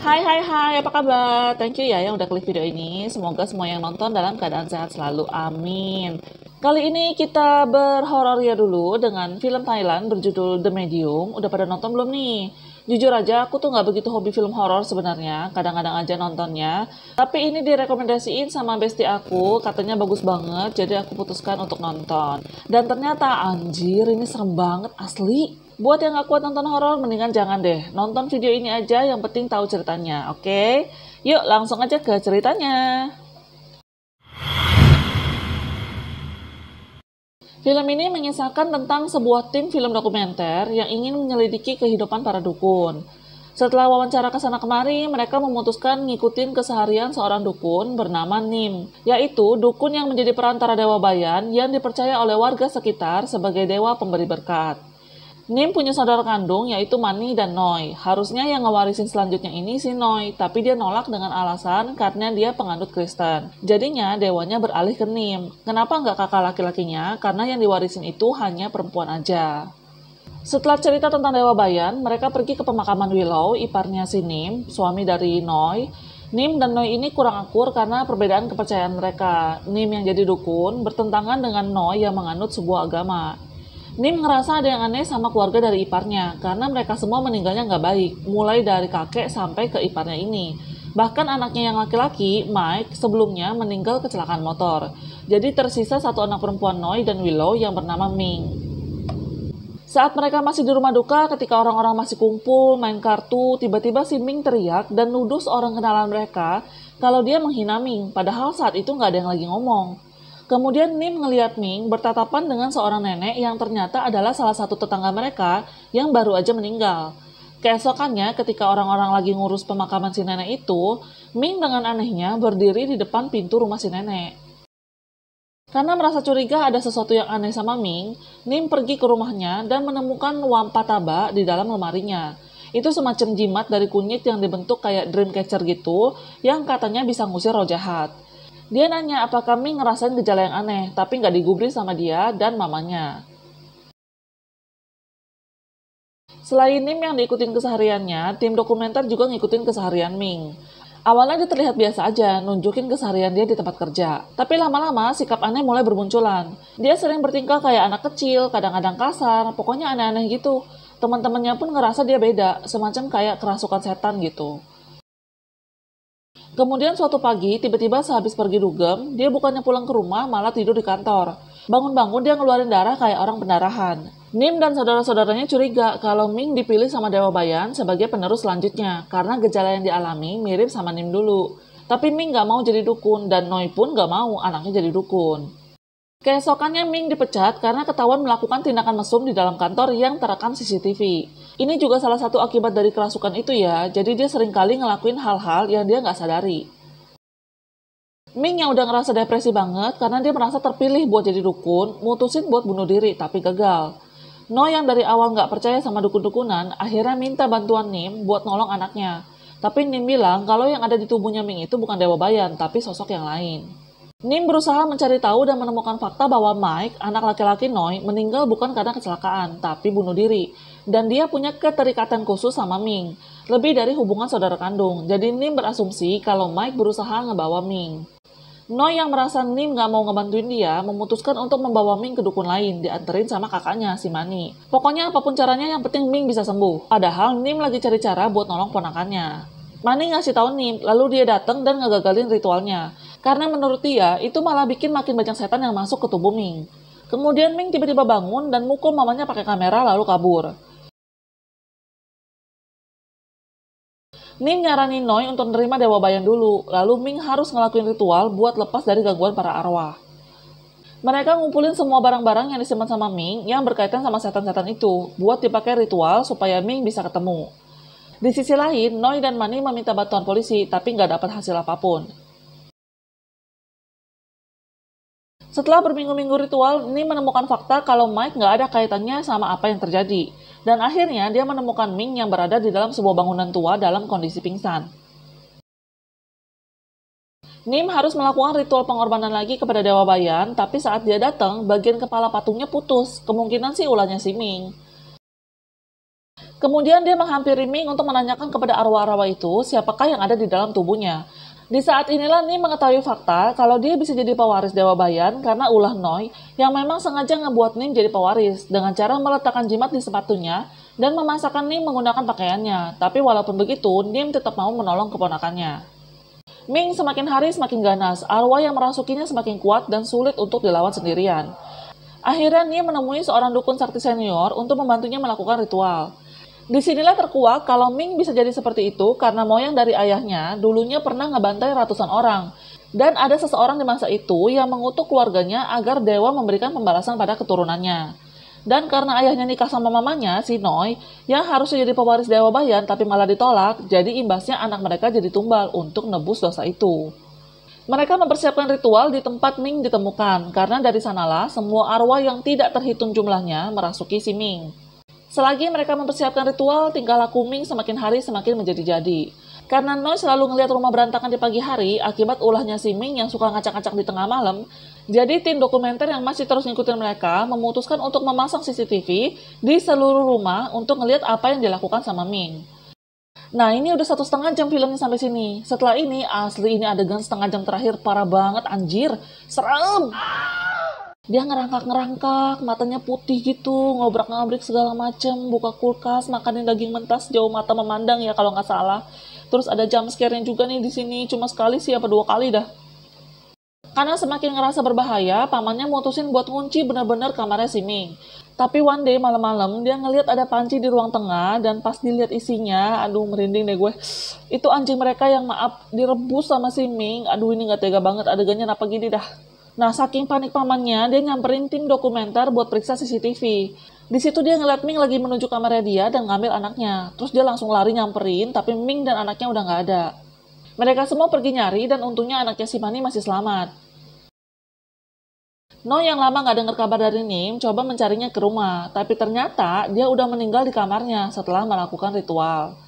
Hai, apa kabar? Thank you ya yang udah klik video ini. Semoga semua yang nonton dalam keadaan sehat selalu. Amin. Kali ini kita berhoror ya dulu dengan film Thailand berjudul The Medium. Udah pada nonton belum nih? Jujur aja, aku tuh nggak begitu hobi film horor sebenarnya. Kadang-kadang aja nontonnya. Tapi ini direkomendasiin sama bestie aku. Katanya bagus banget, jadi aku putuskan untuk nonton. Dan ternyata anjir, ini serem banget asli. Buat yang gak kuat nonton horor, mendingan jangan deh. Nonton video ini aja, yang penting tahu ceritanya, oke? Yuk, langsung aja ke ceritanya. Film ini mengisahkan tentang sebuah tim film dokumenter yang ingin menyelidiki kehidupan para dukun. Setelah wawancara ke sana kemari, mereka memutuskan ngikutin keseharian seorang dukun bernama Nim, yaitu dukun yang menjadi perantara dewa bayan yang dipercaya oleh warga sekitar sebagai dewa pemberi berkat. Nim punya saudara kandung yaitu Mani dan Noi. Harusnya yang ngewarisin selanjutnya ini si Noi, tapi dia nolak dengan alasan karena dia penganut Kristen. Jadinya dewanya beralih ke Nim. Kenapa nggak kakak laki-lakinya? Karena yang diwarisin itu hanya perempuan aja. Setelah cerita tentang Dewa Bayan, mereka pergi ke pemakaman Willow, iparnya si Nim, suami dari Noi. Nim dan Noi ini kurang akur karena perbedaan kepercayaan mereka. Nim yang jadi dukun bertentangan dengan Noi yang menganut sebuah agama. Nim ngerasa ada yang aneh sama keluarga dari iparnya, karena mereka semua meninggalnya nggak baik, mulai dari kakek sampai ke iparnya ini. Bahkan anaknya yang laki-laki, Mike, sebelumnya meninggal kecelakaan motor. Jadi tersisa satu anak perempuan Noi dan Willow yang bernama Ming. Saat mereka masih di rumah duka, ketika orang-orang masih kumpul, main kartu, tiba-tiba si Ming teriak dan nuduh seorang kenalan mereka kalau dia menghina Ming, padahal saat itu nggak ada yang lagi ngomong. Kemudian Nim ngeliat Ming bertatapan dengan seorang nenek yang ternyata adalah salah satu tetangga mereka yang baru aja meninggal. Keesokannya ketika orang-orang lagi ngurus pemakaman si nenek itu, Ming dengan anehnya berdiri di depan pintu rumah si nenek. Karena merasa curiga ada sesuatu yang aneh sama Ming, Nim pergi ke rumahnya dan menemukan wampataba di dalam lemarinya. Itu semacam jimat dari kunyit yang dibentuk kayak dreamcatcher gitu, yang katanya bisa ngusir roh jahat. Dia nanya apakah Ming ngerasain gejala yang aneh, tapi nggak digubris sama dia dan mamanya. Selain Nim yang diikutin kesehariannya, tim dokumenter juga ngikutin keseharian Ming. Awalnya dia terlihat biasa aja, nunjukin keseharian dia di tempat kerja. Tapi lama-lama sikap aneh mulai bermunculan. Dia sering bertingkah kayak anak kecil, kadang-kadang kasar, pokoknya aneh-aneh gitu. Teman-temannya pun ngerasa dia beda, semacam kayak kerasukan setan gitu. Kemudian suatu pagi, tiba-tiba sehabis pergi dugem, dia bukannya pulang ke rumah, malah tidur di kantor. Bangun-bangun dia ngeluarin darah kayak orang pendarahan. Nim dan saudara-saudaranya curiga kalau Ming dipilih sama Dewa Bayan sebagai penerus selanjutnya, karena gejala yang dialami mirip sama Nim dulu. Tapi Ming gak mau jadi dukun, dan Noi pun gak mau anaknya jadi dukun. Keesokannya Ming dipecat karena ketahuan melakukan tindakan mesum di dalam kantor yang terekam CCTV. Ini juga salah satu akibat dari kerasukan itu ya, jadi dia seringkali ngelakuin hal-hal yang dia nggak sadari. Ming yang udah ngerasa depresi banget karena dia merasa terpilih buat jadi dukun, mutusin buat bunuh diri tapi gagal. No yang dari awal nggak percaya sama dukun-dukunan, akhirnya minta bantuan Nim buat nolong anaknya. Tapi Nim bilang kalau yang ada di tubuhnya Ming itu bukan Dewa Bayan, tapi sosok yang lain. Nim berusaha mencari tahu dan menemukan fakta bahwa Mike, anak laki-laki Noi, meninggal bukan karena kecelakaan, tapi bunuh diri. Dan dia punya keterikatan khusus sama Ming, lebih dari hubungan saudara kandung. Jadi Nim berasumsi kalau Mike berusaha ngebawa Ming. Noi yang merasa Nim gak mau ngebantuin dia, memutuskan untuk membawa Ming ke dukun lain, dianterin sama kakaknya, si Mani. Pokoknya apapun caranya, yang penting Ming bisa sembuh. Padahal Nim lagi cari cara buat nolong ponakannya. Mani ngasih tahu Nim, lalu dia datang dan ngegagalin ritualnya. Karena menurut dia, itu malah bikin makin banyak setan yang masuk ke tubuh Ming. Kemudian Ming tiba-tiba bangun dan mukul mamanya pakai kamera lalu kabur. Nim nyaranin Noi untuk nerima Dewa Bayan dulu, lalu Ming harus ngelakuin ritual buat lepas dari gangguan para arwah. Mereka ngumpulin semua barang-barang yang disimpan sama Ming yang berkaitan sama setan-setan itu, buat dipakai ritual supaya Ming bisa ketemu. Di sisi lain, Noi dan Mani meminta bantuan polisi, tapi nggak dapat hasil apapun. Setelah berminggu-minggu ritual, Nim menemukan fakta kalau Mike nggak ada kaitannya sama apa yang terjadi. Dan akhirnya dia menemukan Ming yang berada di dalam sebuah bangunan tua dalam kondisi pingsan. Nim harus melakukan ritual pengorbanan lagi kepada Dewa Bayan, tapi saat dia datang, bagian kepala patungnya putus. Kemungkinan sih ulahnya si Ming. Kemudian dia menghampiri Ming untuk menanyakan kepada arwah-arwah itu siapakah yang ada di dalam tubuhnya. Di saat inilah Nim mengetahui fakta kalau dia bisa jadi pewaris Dewa Bayan karena ulah Noi yang memang sengaja ngebuat Nim jadi pewaris dengan cara meletakkan jimat di sepatunya dan memasakkan Nim menggunakan pakaiannya. Tapi walaupun begitu, Nim tetap mau menolong keponakannya. Ming semakin hari semakin ganas, arwah yang merasukinya semakin kuat dan sulit untuk dilawan sendirian. Akhirnya Nim menemui seorang dukun sakti senior untuk membantunya melakukan ritual. Disinilah terkuak kalau Ming bisa jadi seperti itu karena moyang dari ayahnya dulunya pernah ngebantai ratusan orang. Dan ada seseorang di masa itu yang mengutuk keluarganya agar dewa memberikan pembalasan pada keturunannya. Dan karena ayahnya nikah sama mamanya, si Noi, yang harusnya jadi pewaris Dewa Bayan tapi malah ditolak, jadi imbasnya anak mereka jadi tumbal untuk nebus dosa itu. Mereka mempersiapkan ritual di tempat Ming ditemukan, karena dari sanalah semua arwah yang tidak terhitung jumlahnya merasuki si Ming. Selagi mereka mempersiapkan ritual, tingkah laku Ming semakin hari semakin menjadi-jadi. Karena Noi selalu ngelihat rumah berantakan di pagi hari, akibat ulahnya si Ming yang suka ngacak-ngacak di tengah malam, jadi tim dokumenter yang masih terus ngikutin mereka memutuskan untuk memasang CCTV di seluruh rumah untuk ngelihat apa yang dilakukan sama Ming. Nah, ini udah 1,5 jam filmnya sampai sini. Setelah ini, asli ini adegan setengah jam terakhir parah banget, anjir. Serem! Dia ngerangkak-ngerangkak, matanya putih gitu, ngobrak-ngabrik segala macem, buka kulkas, makanin daging mentah sejauh mata memandang ya kalau nggak salah. Terus ada jump scare-nya juga nih di sini, cuma sekali sih apa 2 kali dah. Karena semakin ngerasa berbahaya, pamannya mutusin buat ngunci bener-bener kamarnya si Ming. Tapi one day malam-malam dia ngelihat ada panci di ruang tengah dan pas dilihat isinya, aduh merinding deh gue. Itu anjing mereka yang maaf direbus sama si Ming. Aduh ini nggak tega banget adegannya apa gini dah. Nah, saking panik pamannya, dia nyamperin tim dokumenter buat periksa CCTV. Di situ dia ngeliat Ming lagi menuju kamarnya dia dan ngambil anaknya. Terus dia langsung lari nyamperin, tapi Ming dan anaknya udah nggak ada. Mereka semua pergi nyari dan untungnya anaknya si Mani masih selamat. No yang lama nggak dengar kabar dari Nim coba mencarinya ke rumah, tapi ternyata dia udah meninggal di kamarnya setelah melakukan ritual.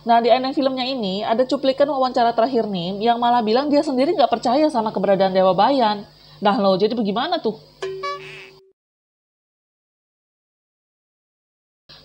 Nah, di ending filmnya ini, ada cuplikan wawancara terakhir Nim yang malah bilang dia sendiri nggak percaya sama keberadaan Dewa Bayan. Nah lo, jadi bagaimana tuh?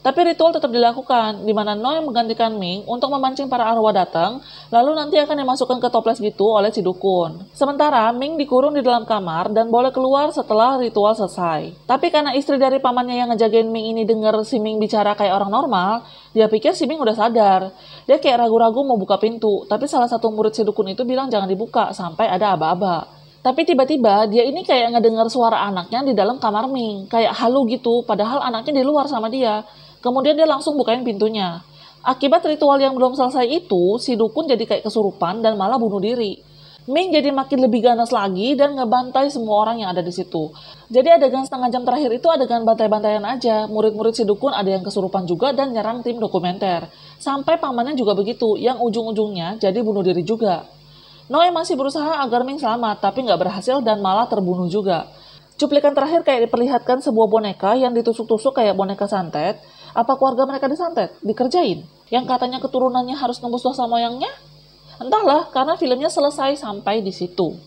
Tapi ritual tetap dilakukan, di mana Noi menggantikan Ming untuk memancing para arwah datang, lalu nanti akan dimasukkan ke toples gitu oleh si dukun. Sementara Ming dikurung di dalam kamar dan boleh keluar setelah ritual selesai. Tapi karena istri dari pamannya yang ngejagain Ming ini denger si Ming bicara kayak orang normal, dia pikir si Ming udah sadar. Dia kayak ragu-ragu mau buka pintu, tapi salah satu murid si dukun itu bilang jangan dibuka sampai ada aba-aba. Tapi tiba-tiba dia ini kayak ngedengar suara anaknya di dalam kamar Ming, kayak halu gitu, padahal anaknya di luar sama dia. Kemudian dia langsung bukain pintunya. Akibat ritual yang belum selesai itu, si dukun jadi kayak kesurupan dan malah bunuh diri. Ming jadi makin lebih ganas lagi dan ngebantai semua orang yang ada di situ. Jadi adegan setengah jam terakhir itu adegan bantai-bantaian aja. Murid-murid si dukun ada yang kesurupan juga dan nyerang tim dokumenter. Sampai pamannya juga begitu, yang ujung-ujungnya jadi bunuh diri juga. Noi masih berusaha agar Ming selamat, tapi nggak berhasil dan malah terbunuh juga. Cuplikan terakhir kayak diperlihatkan sebuah boneka yang ditusuk-tusuk kayak boneka santet. Apa keluarga mereka disantet? Dikerjain? Yang katanya keturunannya harus nembus dosa moyangnya? Entahlah, karena filmnya selesai sampai di situ.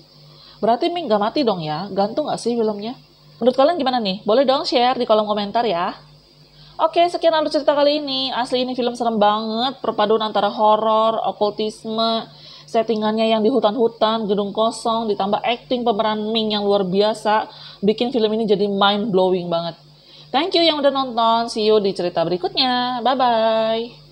Berarti Ming gak mati dong ya? Gantung gak sih filmnya? Menurut kalian gimana nih? Boleh dong share di kolom komentar ya. Oke, sekian alur cerita kali ini. Asli ini film serem banget. Perpaduan antara horor, okultisme, settingannya yang di hutan-hutan, gedung kosong, ditambah acting pemeran Ming yang luar biasa, bikin film ini jadi mind-blowing banget. Thank you yang udah nonton, see you di cerita berikutnya, bye-bye!